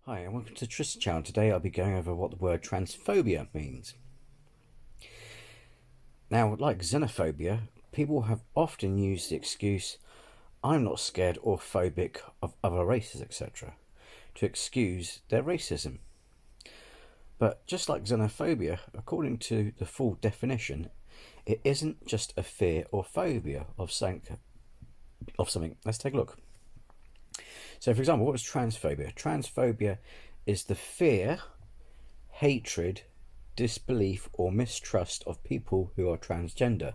Hi and welcome to Tristan Channel. Today I'll be going over what the word transphobia means. Now, like xenophobia, people have often used the excuse, I'm not scared or phobic of other races, etc., to excuse their racism. But just like xenophobia, according to the full definition, it isn't just a fear or phobia of something. Let's take a look. So, for example, what is transphobia? Transphobia is the fear, hatred, disbelief or mistrust of people who are transgender,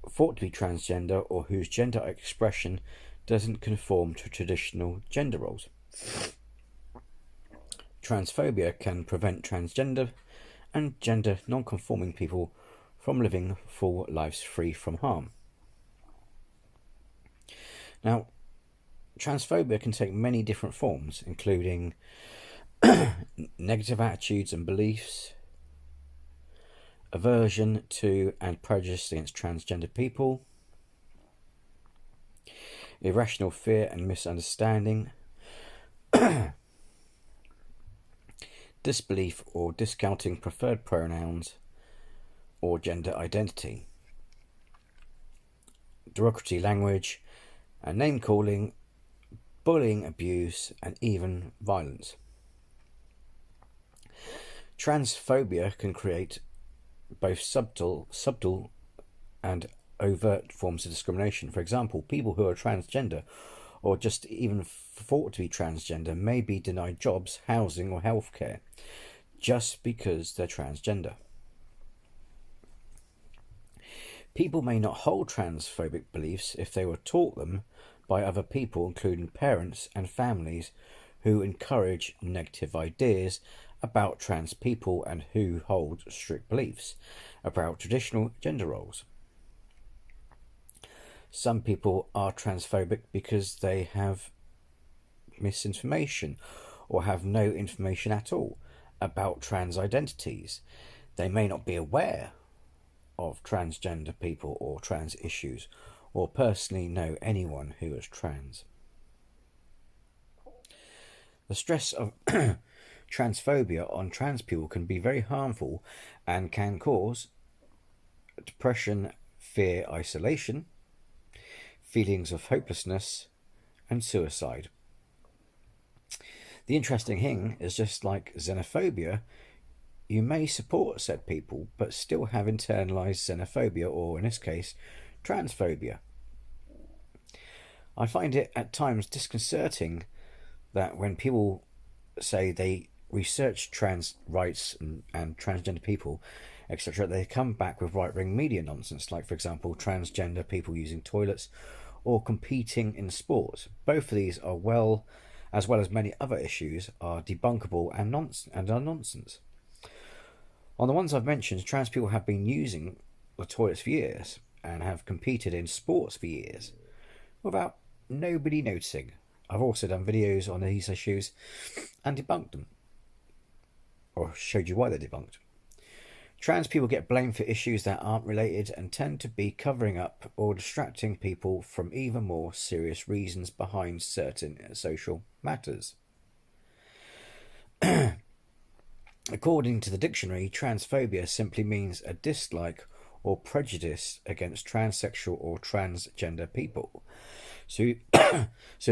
thought to be transgender, or whose gender expression doesn't conform to traditional gender roles. Transphobia can prevent transgender and gender non-conforming people from living full lives free from harm. Now, transphobia can take many different forms, including negative attitudes and beliefs, aversion to and prejudice against transgender people, irrational fear and misunderstanding, disbelief or discounting preferred pronouns or gender identity, derogatory language and name calling, bullying, abuse, and even violence. Transphobia can create both subtle and overt forms of discrimination. For example, people who are transgender or just even thought to be transgender may be denied jobs, housing or healthcare just because they're transgender. People may not hold transphobic beliefs if they were taught them by other people, including parents and families who encourage negative ideas about trans people and who hold strict beliefs about traditional gender roles. Some people are transphobic because they have misinformation or have no information at all about trans identities. They may not be aware of transgender people or trans issues, or personally know anyone who is trans. The stress of transphobia on trans people can be very harmful and can cause depression, fear, isolation, feelings of hopelessness, and suicide. The interesting thing is, just like xenophobia, you may support said people but still have internalized xenophobia, or in this case, transphobia. I find it at times disconcerting that when people say they research trans rights and transgender people, etc., they come back with right-wing media nonsense, like, for example, transgender people using toilets or competing in sports. Both of these are as well as many other issues, are debunkable and are nonsense. On the ones I've mentioned, trans people have been using the toilets for years and have competed in sports for years without nobody noticing. I've also done videos on these issues and debunked them, or showed you why they're debunked. Trans people get blamed for issues that aren't related and tend to be covering up or distracting people from even more serious reasons behind certain social matters. According to the dictionary, transphobia simply means a dislike or prejudice against transsexual or transgender people. So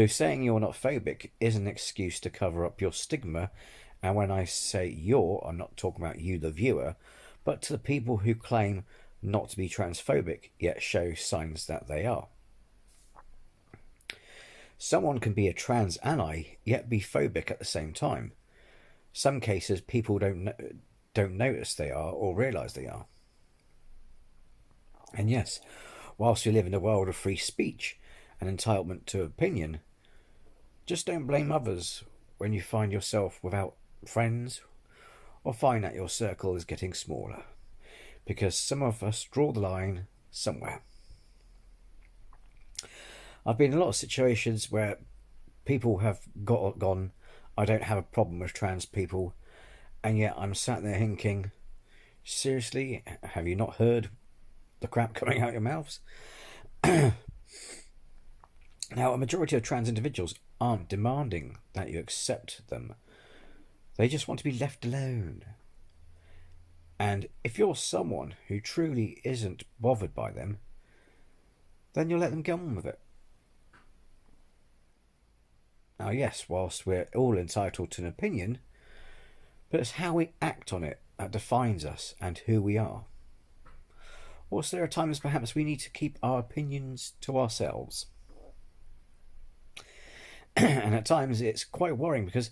saying you're not phobic is an excuse to cover up your stigma. And when I say you're, I'm not talking about you, the viewer, but to the people who claim not to be transphobic yet show signs that they are. Someone can be a trans ally yet be phobic at the same time. Some cases people don't notice they are or realise they are. And yes, whilst we live in a world of free speech and entitlement to opinion, just don't blame others when you find yourself without friends or find that your circle is getting smaller, because some of us draw the line somewhere. I've been in a lot of situations where people have gone, I don't have a problem with trans people, and yet I'm sat there thinking, seriously, have you not heard the crap coming out your mouths? Now, a majority of trans individuals aren't demanding that you accept them. They just want to be left alone. And if you're someone who truly isn't bothered by them, then you'll let them get on with it. Now, yes, whilst we're all entitled to an opinion, but it's how we act on it that defines us and who we are. Also, there are times perhaps we need to keep our opinions to ourselves. And at times it's quite worrying because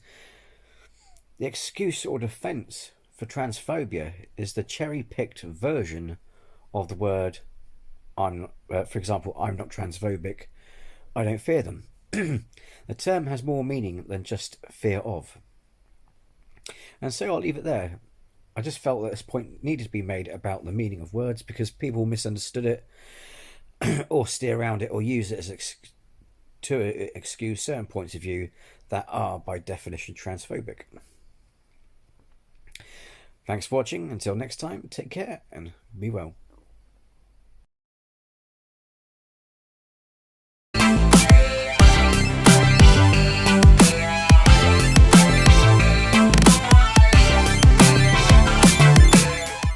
the excuse or defence for transphobia is the cherry-picked version of the word for example, I'm not transphobic, I don't fear them. The term has more meaning than just fear of. And so I'll leave it there. I just felt that this point needed to be made about the meaning of words because people misunderstood it or steer around it or use it as to excuse certain points of view that are by definition transphobic. Thanks for watching. Until next time, take care and be well.